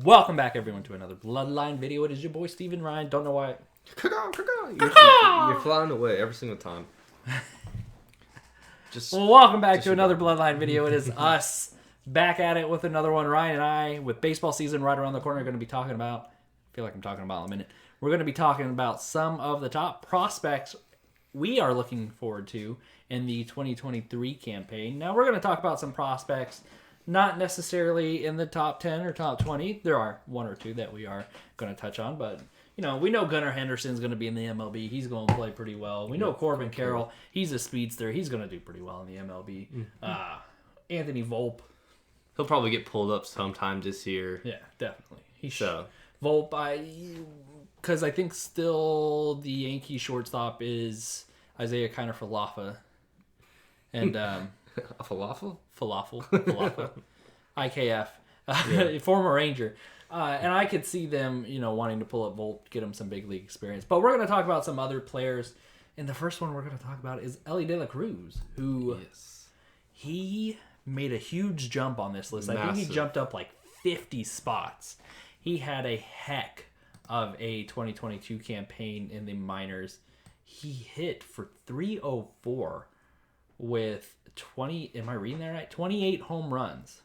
Welcome back, everyone, to another Bloodline video. It is your boy, Steven Ryan. Don't know why. You're flying away every single time. Welcome back to another Bloodline video. It is us back at it with another one. Ryan and I, with baseball season right around the corner, are going to be talking about, I feel like I'm talking about in a minute. We're going to be talking about some of the top prospects we are looking forward to in the 2023 campaign. Now, we're going to talk about some prospects not necessarily in the top 10 or top 20. There are one or two that we are going to touch on, but we know Gunnar Henderson's going to be in the MLB. He's going to play pretty well. We know Corbin Carroll. He's a speedster. He's going to do pretty well in the MLB. Mm-hmm. Anthony Volpe. He'll probably get pulled up sometime this year. Yeah, definitely. Volpe, because I think still the Yankee shortstop is Isaiah Kiner-Falefa. And a falafel? Falafel. IKF. Former Ranger. And I could see them, wanting to pull up Volpe, get him some big league experience. But we're going to talk about some other players. And the first one we're going to talk about is Elly De La Cruz, who he made a huge jump on this list. Massive. I think he jumped up like 50 spots. He had a heck of a 2022 campaign in the minors. He hit for 304 with 20, am I reading that right? 28 home runs.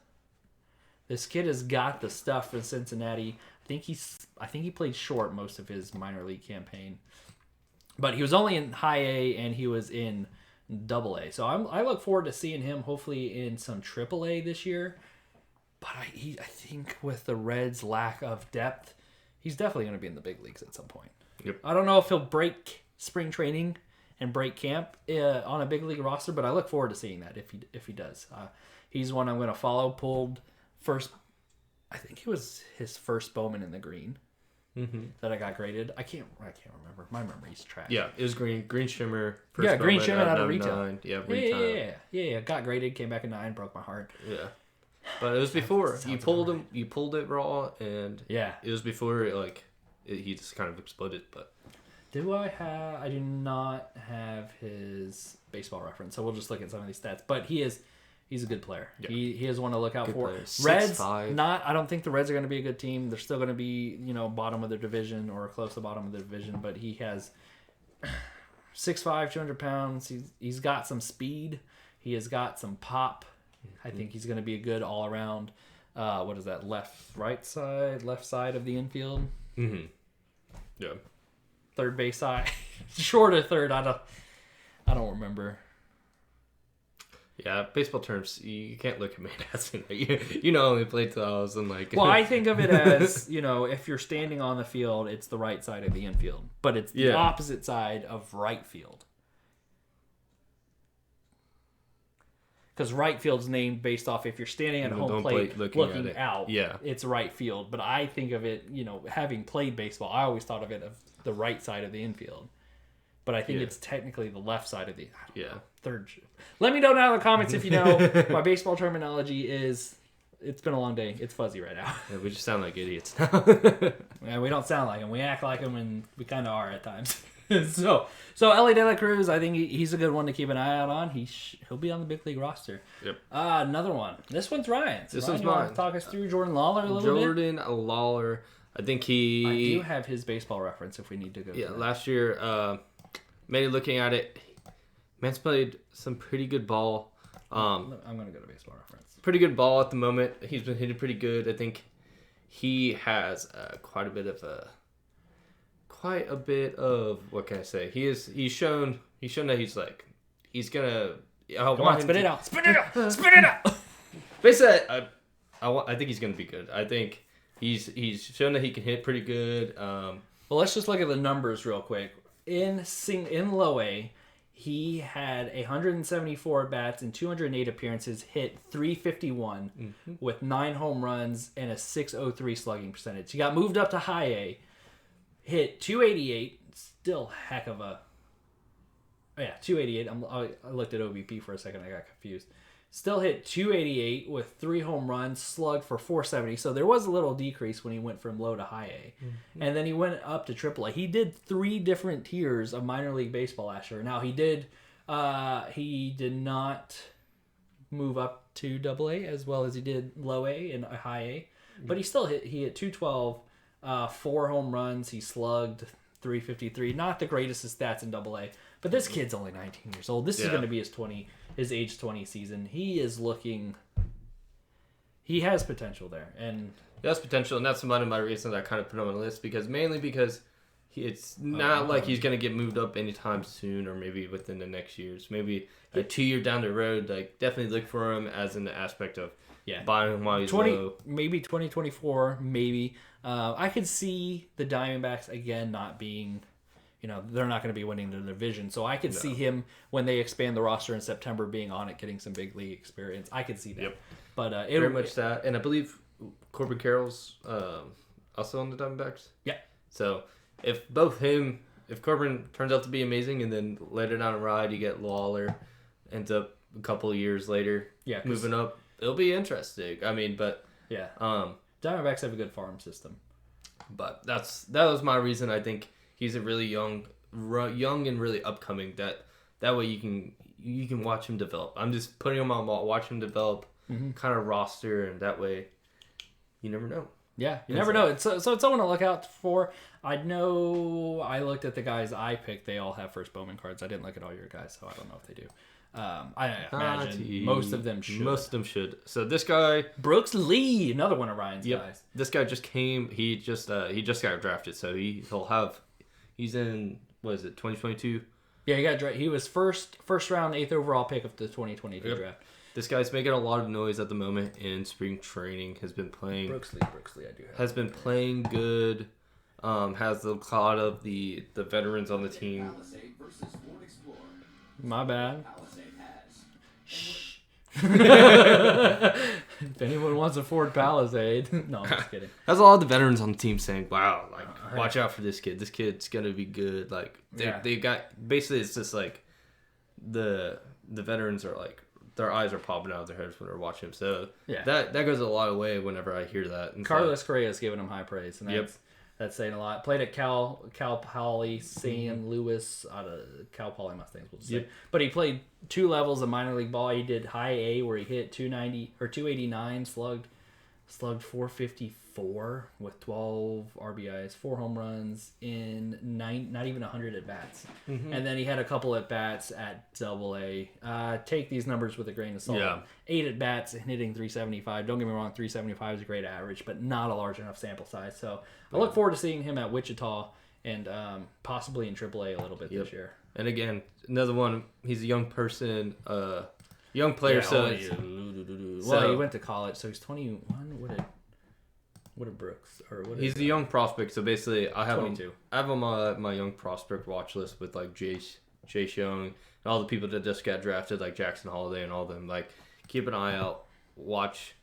This kid has got the stuff for Cincinnati. I think he played short most of his minor league campaign. But he was only in high A and he was in double A. So I look forward to seeing him hopefully in some triple A this year. But I think with the Reds' lack of depth, he's definitely going to be in the big leagues at some point. Yep. I don't know if he'll break spring training and break camp on a big league roster, but I look forward to seeing that if he does. He's one I'm going to follow. Pulled first, I think it was his first Bowman in the green that I got graded. I can't remember. My memory's trash. Yeah, it was green shimmer. First green shimmer out of retail. Yeah. Got graded, came back in 9, broke my heart. Yeah, but it was before you pulled him. You pulled it raw, and it was before he just kind of exploded, but. I do not have his baseball reference, so we'll just look at some of these stats. But he's a good player. Yeah. He is one to look out for. Player. Reds, 6'5". I don't think the Reds are going to be a good team. They're still going to be, bottom of their division or close to the bottom of the division. But he has 6'5", 200 pounds. He's got some speed. He has got some pop. I think he's going to be a good all around. What is that? Left side of the infield. Mm-hmm. Yeah. Third base side, short of third. I don't remember. Yeah, baseball terms, you can't look at me asking that. You only played 2000 Well, I think of it as if you're standing on the field, it's the right side of the infield, but it's the opposite side of right field. Because right field's named based off if you're standing at home plate looking out, it's right field. But I think of it, having played baseball, I always thought of it of the right side of the infield. But I think it's technically the left side of the third. Let me know down in the comments if you know. My baseball terminology is, it's been a long day. It's fuzzy right now. Yeah, we just sound like idiots now. Yeah, we don't sound like them. We act like them, and we kind of are at times. So Elly De La Cruz, I think he's a good one to keep an eye out on. He'll be on the big league roster. Yep. Another one. This one's Ryan's. This one's mine. Talk us through Jordan Lawler a little bit. Jordan Lawler. I think I do have his baseball reference if we need to go. Yeah, last year, maybe looking at it, man's played some pretty good ball. I'm going to go to baseball reference. Pretty good ball at the moment. He's been hitting pretty good. I think he has quite a bit of what can I say? He's shown that he's gonna. Come on, spit it out! Spit it out! Basically, I think he's gonna be good. I think he's shown that he can hit pretty good. Well, let's just look at the numbers real quick. In low A, he had 174 bats and 208 appearances, hit 351 with 9 home runs and a 603 slugging percentage. He got moved up to high A. Hit 288, still heck of a... 288. I looked at OBP for a second, I got confused. Still hit 288 with 3 home runs, slugged for 470. So there was a little decrease when he went from low to high A. Mm-hmm. And then he went up to triple A. He did 3 different tiers of minor league baseball last year. Now, he did not move up to double A as well as he did low A and high A. but he hit 212, 4 home runs. He slugged 353. Not the greatest of stats in Double-A, but this kid's only 19 years old. This is going to be his age 20 season. He is looking. He has potential there, and he has potential, and that's one of my reasons I kind of put him on the list because it's not like he's going to get moved up anytime soon, or maybe within the next years. Maybe a 2 year down the road. Like, definitely look for him as an aspect of buying him while he's low. Maybe 2024, maybe. I could see the Diamondbacks again not being, they're not going to be winning the division. So I could see him when they expand the roster in September being on it, getting some big league experience. I could see that. Yep. But very much that, and I believe Corbin Carroll's also on the Diamondbacks. Yeah. So if Corbin turns out to be amazing, and then later down the ride you get Lawler, ends up a couple of years later, moving up, it'll be interesting. I mean, but yeah, Diamondbacks have a good farm system. But that was my reason. I think he's a really young and really upcoming. That way you can watch him develop. I'm just putting him on, watch him develop. Kind of roster, and that way you never know. Yeah, you never know. So it's someone to look out for. I know I looked at the guys I picked. They all have first Bowman cards. I didn't look at all your guys, so I don't know if they do. I imagine most of them should. Most of them should. So this guy, Brooks Lee, another one of Ryan's guys. This guy just came. He just got drafted, so he's in, what is it, 2022? Yeah, he got drafted. He was first round, 8th overall pick of the 2022 draft. This guy's making a lot of noise at the moment in spring training. Has been playing. Brooks Lee, I do have. Has been playing good. Has a lot of the veterans on the team. My bad. Shh. If anyone wants a Ford Palisade, no, I'm just kidding. Has a lot of the veterans on the team saying, "Wow, like watch out for this kid. This kid's gonna be good." Like they got, basically, it's just like the veterans are like, their eyes are popping out of their heads when they're watching him. So that goes a lot of way whenever I hear that. And Carlos Correa's giving him high praise, and that's saying a lot. Played at Cal Poly San Luis, out of Cal Poly Mustangs, we'll say. But he played 2 levels of minor league ball. He did high A, where he hit 290 or 289, slugged 454 with 12 RBIs, 4 home runs in not even 100 at bats. And then he had a couple at bats at Double-A. Take these numbers with a grain of salt. 8 at bats and hitting 375. Don't get me wrong, 375 is a great average, but not a large enough sample size. So I look forward to seeing him at Wichita and possibly in Triple-A a little bit this year. And again, another one. He's a young person, young player. Well, he went to college, so he's 21. What did Brooks, or what? He's a young prospect, so basically I have 22. I have him on my young prospect watch list with like Chase Young and all the people that just got drafted, like Jackson Holiday and all them. Like, keep an eye out, watch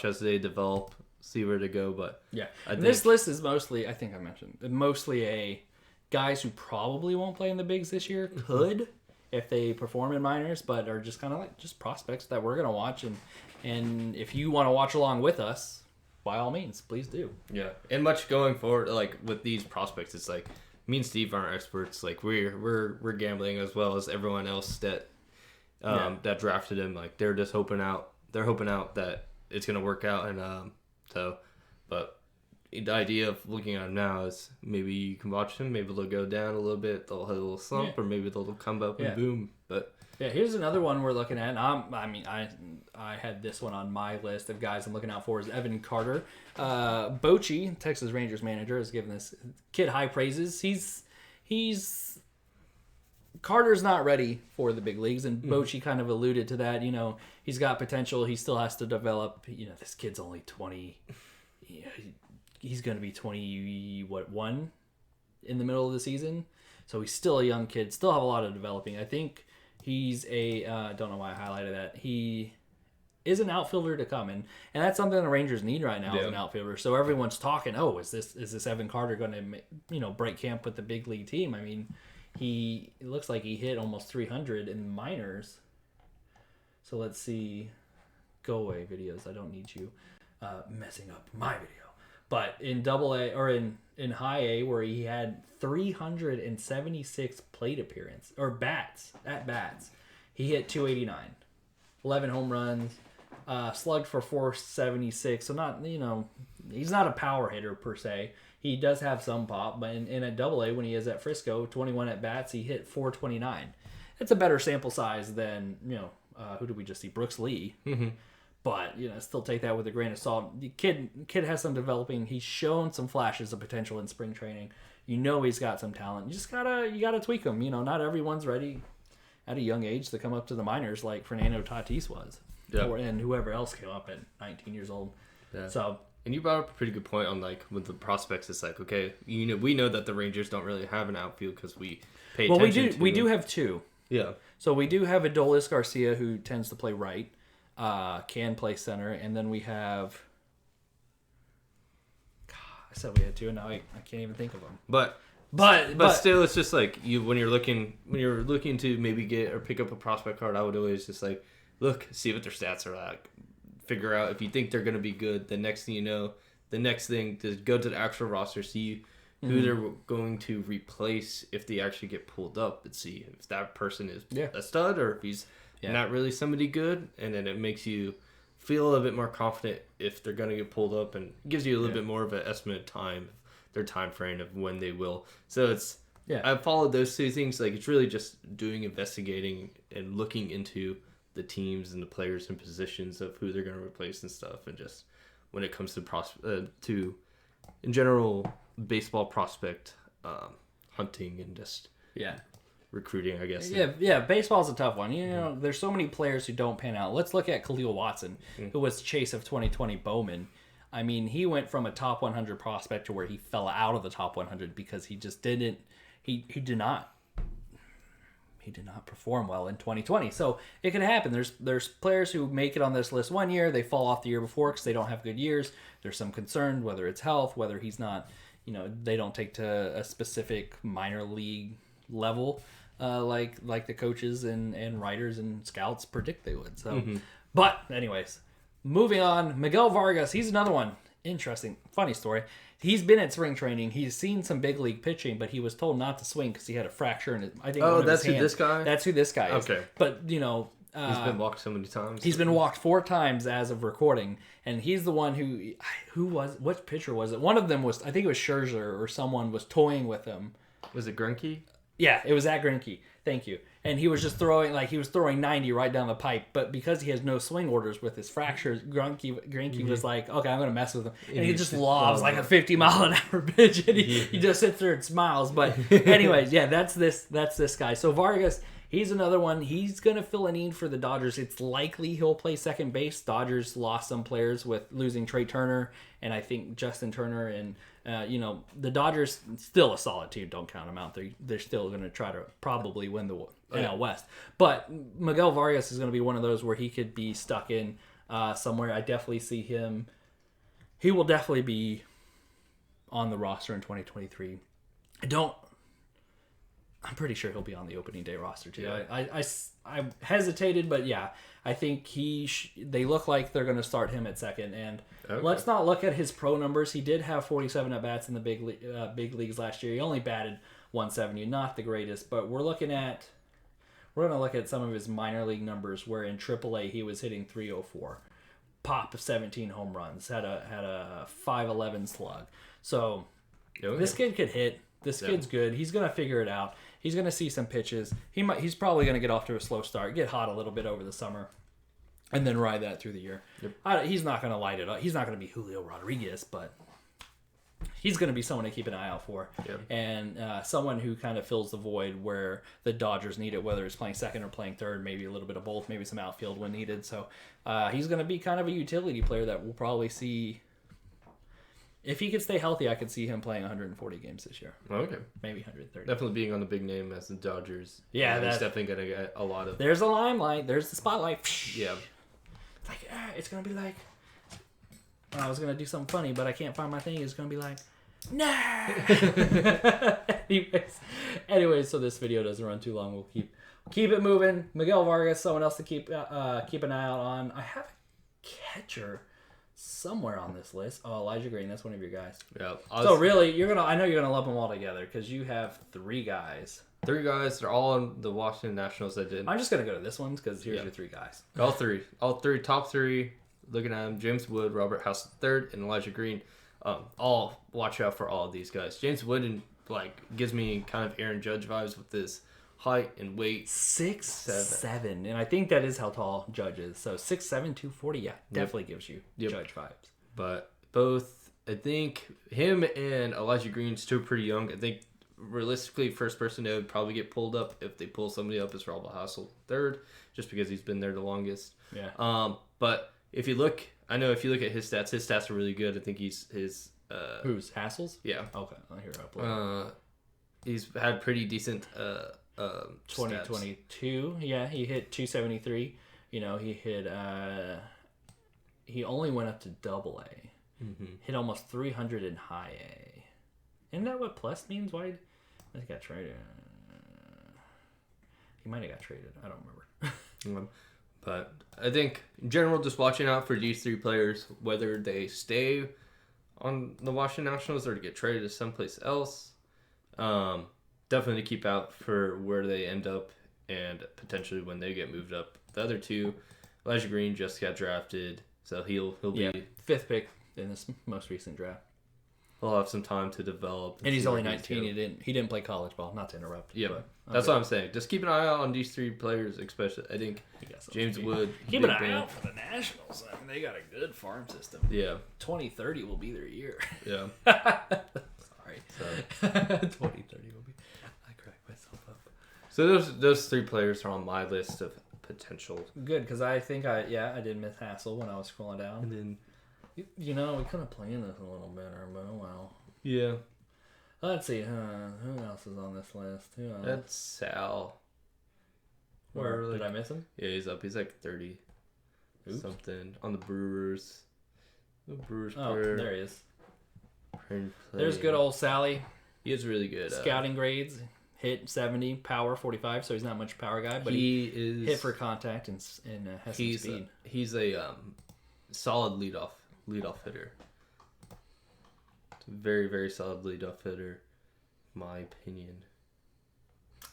as they develop, see where they go. But this list is mostly, I think I mentioned, mostly guys who probably won't play in the bigs this year could if they perform in minors, but are just kind of like just prospects that we're gonna watch, and if you want to watch along with us, by all means, please do. Yeah, and much going forward, like with these prospects, it's like me and Steve aren't experts. Like we're gambling as well as everyone else that that drafted him. Like they're just hoping out. They're hoping out that it's gonna work out, and but the idea of looking at him now is maybe you can watch him. Maybe they'll go down a little bit. They'll have a little slump, or maybe they'll come up and boom. But here's another one we're looking at. I had this one on my list of guys I'm looking out for is Evan Carter. Bochy, Texas Rangers manager, has given this kid high praises. Carter's not ready for the big leagues, and Bochy kind of alluded to that. He's got potential. He still has to develop. This kid's only 20. He's going to be 21 in the middle of the season. So he's still a young kid. Still have a lot of developing. I think he's don't know why I highlighted that. He is an outfielder to come, and that's something the Rangers need right now as an outfielder. So everyone's talking, is this Evan Carter going to break camp with the big league team? I mean, it looks like he hit almost 300 in minors. So let's see. Go away, videos. I don't need you messing up my video. But in Double-A or in High A, where he had 376 plate appearance or at bats, he hit 289, 11 home runs, Slugged for 476. So not, he's not a power hitter per se. He does have some pop, but in at AA, when he is at Frisco, 21 at bats, he hit 429. It's a better sample size than, who did we just see? Brooks Lee. Mm-hmm. But, still take that with a grain of salt. The kid has some developing. He's shown some flashes of potential in spring training. He's got some talent. You just gotta tweak him. Not everyone's ready at a young age to come up to the minors like Fernando Tatis was. Yeah. And whoever else came up at 19 years old. Yeah. So... And you brought up a pretty good point on, like, with the prospects. It's like, okay, we know that the Rangers don't really have an outfield because we pay attention to we do have two. Yeah. So we do have Adolis Garcia, who tends to play right, can play center, and then we have... God, I said we had two, and now I can't even think of them. But still, it's just like when you're looking to maybe get or pick up a prospect card, I would always just like see what their stats are like. Figure out if you think they're going to be good. The next thing you know, the next thing is go to the actual roster, see who they're going to replace if they actually get pulled up, and see if that person is a stud or if he's not really somebody good. And then it makes you feel a little bit more confident if they're going to get pulled up, and gives you a little bit more of an estimate of time, their time frame of when they will. So it's I've followed those two things. Like, it's really just investigating and looking into the teams and the players and positions of who they're going to replace and stuff, and just when it comes to in general baseball prospect hunting and just recruiting, I guess. Baseball's a tough one. There's so many players who don't pan out. Let's look at Khalil Watson, who was chase of 2020 Bowman. I mean, he went from a top 100 prospect to where he fell out of the top 100 because he just didn't. He did not perform well in 2020. So it can happen. There's players who make it on this list one year, they fall off the year before because they don't have good years. There's some concern, whether it's health, whether he's not, they don't take to a specific minor league level like the coaches and writers and scouts predict they would. So, But anyways, moving on, Miguel Vargas, he's another one. Interesting, funny story. He's been at spring training. He's seen some big league pitching, but he was told not to swing because he had a fracture in it. I think. Oh, that's who this guy. That's who this guy is. Okay, but he's been walked so many times. He's been walked 4 times as of recording, and he's the one who was what pitcher was it? One of them was, I think it was Scherzer, or someone was toying with him. Was it Greinke? Yeah, it was at Greinke. Thank you. And he was just throwing 90 right down the pipe, but because he has no swing orders with his fractures, Greinke was like, okay, I'm gonna mess with him, and he just lobs like a 50-mile-an-hour pitch, and he just sits there and smiles. But anyways, that's this guy. So Vargas, he's another one. He's gonna fill a need for the Dodgers. It's likely he'll play second base. Dodgers lost some players with losing Trey Turner and I think Justin Turner, and the Dodgers still a solid team. Don't count them out. They're still going to try to probably win the NL West. But Miguel Vargas is going to be one of those where he could be stuck in somewhere. I definitely see him. He will definitely be on the roster in 2023. I'm pretty sure he'll be on the opening day roster too. Yeah. I hesitated, but I think they look like they're going to start him at second. And let's not look at his pro numbers. He did have 47 at bats in the big leagues last year. He only batted 170, not the greatest. But we're going to look at some of his minor league numbers, where in AAA he was hitting 304, pop of 17 home runs, had a 511 slug. So this kid could hit. This kid's good. He's going to figure it out. He's going to see some pitches. He's probably going to get off to a slow start, get hot a little bit over the summer, and then ride that through the year. Yep. He's not going to light it up. He's not going to be Julio Rodriguez, but he's going to be someone to keep an eye out for. Yep. And someone who kind of fills the void where the Dodgers need it, whether it's playing second or playing third, maybe a little bit of both, maybe some outfield when needed. So he's going to be kind of a utility player that we'll probably see. If he could stay healthy, I could see him playing 140 games this year. Okay. Maybe 130. Definitely being on the big name as the Dodgers. Yeah, he's definitely going to get a lot of... There's the limelight. There's the spotlight. Yeah. It's like, it's going to be like... I was going to do something funny, but I can't find my thing. It's going to be like... No! Anyways, so this video doesn't run too long. We'll keep it moving. Miguel Vargas, someone else to keep an eye out on. I have a catcher somewhere on this list. Oh, Elijah Green, that's one of your guys. Yeah. So really, I know you're gonna lump them all together because you have 3 guys 3 guys. They're all on the Washington Nationals that did. I'm just going to go to this one because here's your 3 guys. All three, top 3. Looking at them, James Wood, Robert House III, and Elijah Green. All watch out for all of these guys. James Wood gives me kind of Aaron Judge vibes with his height and weight. 6'7", and I think that is how tall Judge is. So 6'7", 240, yeah, definitely gives you Judge vibes. But both, I think him and Elijah Green's still pretty young. I think realistically, first person that would probably get pulled up if they pull somebody up is Robert Hassel III, just because he's been there the longest. Yeah. But if you look at his stats are really good. I think his who's Hassel's? Yeah. Okay, I'll hear up. He's had pretty decent 2022. Yeah, he hit 273. He hit he only went up to AA. Mm-hmm. Hit almost 300 in high A. Isn't that what plus means? Why he got traded? He might have got traded. I don't remember. But I think in general, just watching out for these 3 players, whether they stay on the Washington Nationals or to get traded to someplace else. Definitely keep out for where they end up and potentially when they get moved up. The other 2, Elijah Green just got drafted, so he'll be 5th pick in this most recent draft. He'll have some time to develop. And he's only 19. He didn't play college ball. Not to interrupt. Yeah, that's what I'm saying. Just keep an eye out on these 3 players, especially. I think James Wood. Keep an eye out for the Nationals. I mean, they got a good farm system. Yeah. 2030 will be their year. Yeah. Sorry. So 2030 will be. I cracked myself up. So those 3 players are on my list of potential. Good, because I think I did miss Hassel when I was scrolling down. And then. We could have planned this a little better, but oh well. Yeah. Let's see. Who else is on this list? Who else? That's Sal. Where did I miss him? Yeah, he's up. He's like 30 something on the Brewers. The Brewers player. There he is. There's good old Sally. He is really good. Scouting grades. Hit 70, power 45, so he's not much power guy, but he is hit for contact and has some speed. He's a solid leadoff hitter. Very, very solid leadoff hitter, my opinion.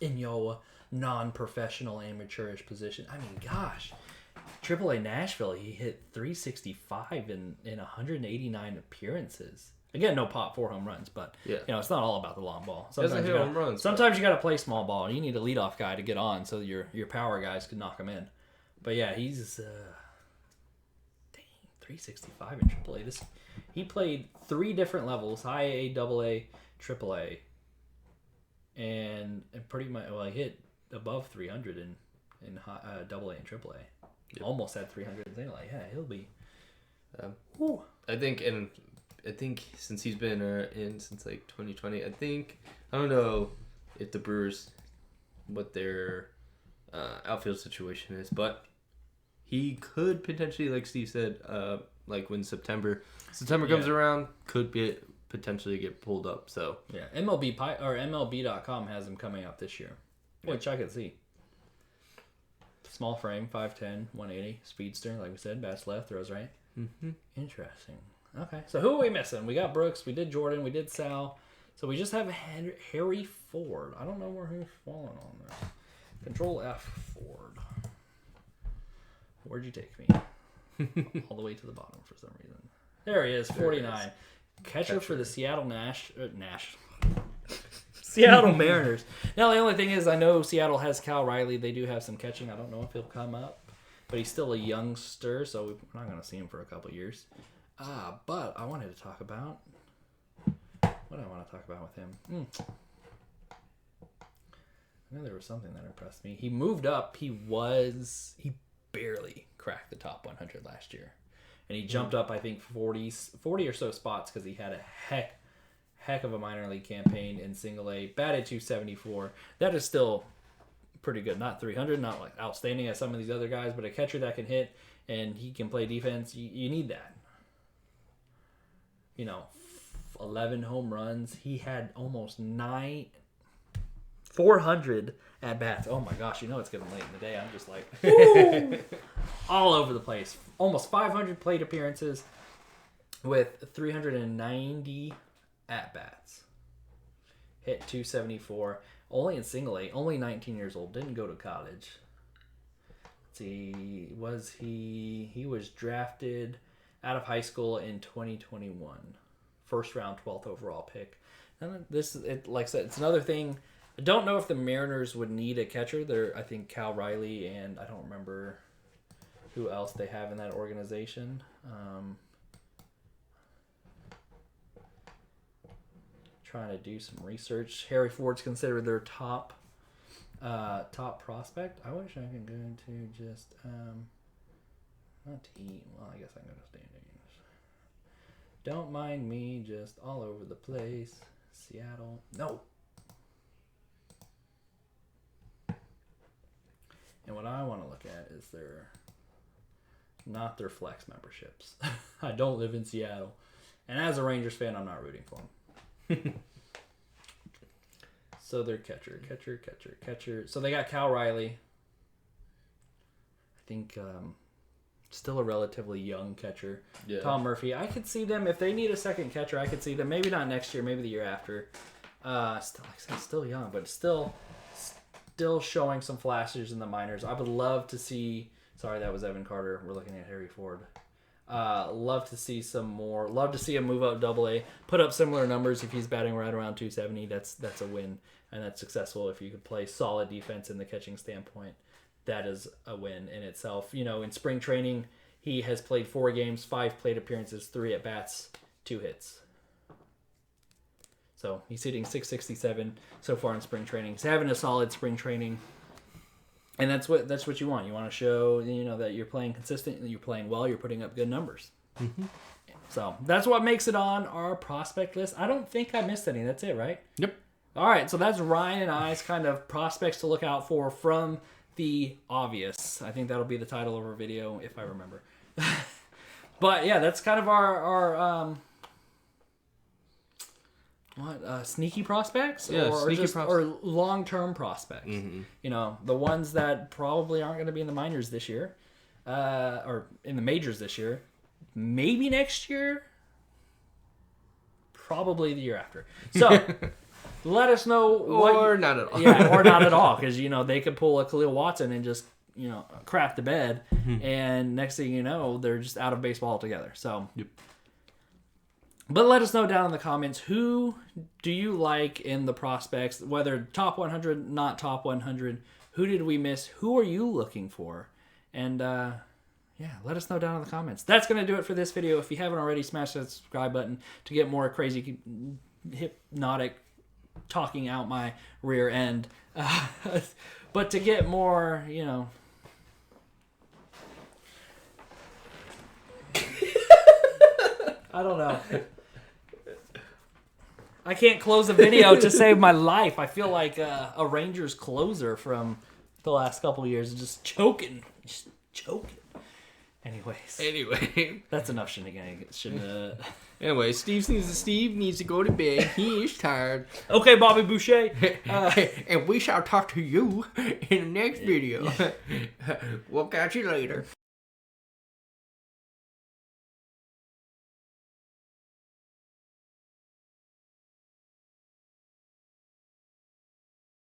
In your non-professional, amateurish position. I mean, gosh. AAA Nashville, he hit 365 in 189 appearances. Again, no pop 4 home runs, but it's not all about the long ball. Sometimes you got to play small ball, and you need a leadoff guy to get on so your power guys can knock him in. But yeah, he's 365 in AAA. He played 3 different levels: high A, double A, triple A, and pretty much he hit above 300 in double A and triple A. Yep. Almost had 300. He'll be. I think since he's been in since like 2020, I don't know if the Brewers what their outfield situation is, but he could potentially, like Steve said, like when September comes around, could be potentially get pulled up. So yeah, MLB.com has him coming out this year, which I could see. Small frame, 5'10", 180, speedster, like we said, bats left, throws right. Mm-hmm. Interesting. Okay, so who are we missing? We got Brooks, we did Jordan, we did Sal. So we just have Harry Ford. I don't know where he's falling on this. Control F, Ford. Where'd you take me? All the way to the bottom for some reason. There he is, 49. Catcher for the Seattle Seattle Mariners. Now, the only thing is, I know Seattle has Cal Riley. They do have some catching. I don't know if he'll come up. But he's still a youngster, so we're not going to see him for a couple years. But I wanted to talk about... What do I want to talk about with him? I know there was something that impressed me. He moved up. He barely cracked the top 100 last year. And he jumped up, I think, 40 or so spots because he had a heck of a minor league campaign in single A. Batted 274. That is still pretty good. Not 300, not like outstanding as some of these other guys, but a catcher that can hit and he can play defense. You need that. 11 home runs. He had almost 400 at bats. Oh my gosh, it's getting late in the day. I'm just like all over the place. Almost 500 plate appearances with 390 at bats. Hit 274. Only in single A. Only 19 years old. Didn't go to college. Let's see. He was drafted out of high school in 2021. First round, 12th overall pick. And like I said, it's another thing. I don't know if the Mariners would need a catcher. I think Cal Riley and I don't remember who else they have in that organization. Trying to do some research. Harry Ford's considered their top prospect. I wish I could go into just not to eat. Well, I guess I can go to standings. Don't mind me, just all over the place. Seattle. No. And what I want to look at is not their flex memberships. I don't live in Seattle. And as a Rangers fan, I'm not rooting for them. So they're catcher. So they got Cal Riley. I think still a relatively young catcher. Yeah. Tom Murphy. I could see them, if they need a second catcher, I could see them. Maybe not next year, maybe the year after. Still young, but still showing some flashes in the minors. I would love to see... Sorry, that was Evan Carter. We're looking at Harry Ford. Love to see some more. Love to see him move up AA. Put up similar numbers if he's batting right around 270. That's a win, and that's successful if you could play solid defense in the catching standpoint. That is a win in itself. In spring training, he has played 4 games, 5 plate appearances, 3 at-bats, 2 hits. So he's hitting .667 so far in spring training. He's having a solid spring training. And that's what you want. You want to show, that you're playing consistent, you're playing well, you're putting up good numbers. Mm-hmm. So that's what makes it on our prospect list. I don't think I missed any. That's it, right? Yep. All right, so that's Ryan and I's kind of prospects to look out for from the obvious. I think that'll be the title of our video, if I remember. But yeah, that's kind of our sneaky prospects, or long-term prospects. Mm-hmm. The ones that probably aren't going to be in the minors this year, or in the majors this year, maybe next year, probably the year after. So let us know, not at all. Yeah, or not at all, because they could pull a Khalil Watson and just crap the bed, mm-hmm. and next thing you know, they're just out of baseball altogether. So. Yep. But let us know down in the comments, who do you like in the prospects, whether top 100, not top 100, who did we miss, who are you looking for? And let us know down in the comments. That's going to do it for this video. If you haven't already, smash that subscribe button to get more crazy, hypnotic talking out my rear end. But to get more, I don't know. I can't close a video to save my life. I feel like a Rangers closer from the last couple of years, just choking. Anyway, that's enough shenanigans. Anyway, Steve needs to go to bed. He is tired. Okay, Bobby Boucher. And we shall talk to you in the next video. We'll catch you later.